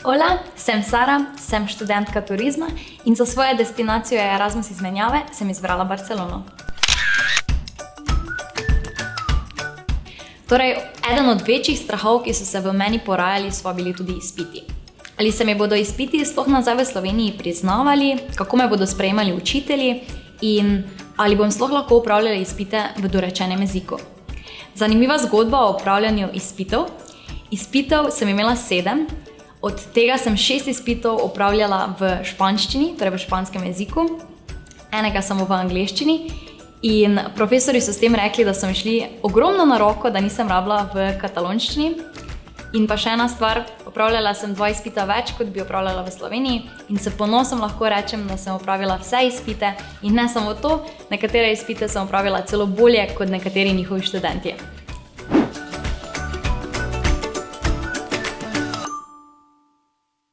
Hola, sem Sara, sem študentka turizma in za svojo destinacijo Erasmus izmenjave sem izbrala Barcelono. Torej, eden od večjih strahov, ki so se v meni porajali, so bili tudi izpiti. Ali se mi bodo izpiti sploh nazaj v Sloveniji priznavali, kako me bodo sprejemali učitelji in ali bom sploh lahko opravljala izpite v dorečenem jeziku. Zanimiva zgodba o opravljanju izpitov. Izpitev sem imela 7, od tega sem 6 izpitov opravljala v španščini, torej v španskem jeziku, enega samo v angleščini in profesori so s tem rekli, da so mi šli ogromno na roko, da nisem rabila v katalonščini. In pa še ena stvar, opravljala sem 2 izpita več, kot bi opravljala v Sloveniji in s ponosom lahko rečem, da sem opravila vse izpite in ne samo to, nekatere izpite sem opravila celo bolje kot nekateri njihovi študentje.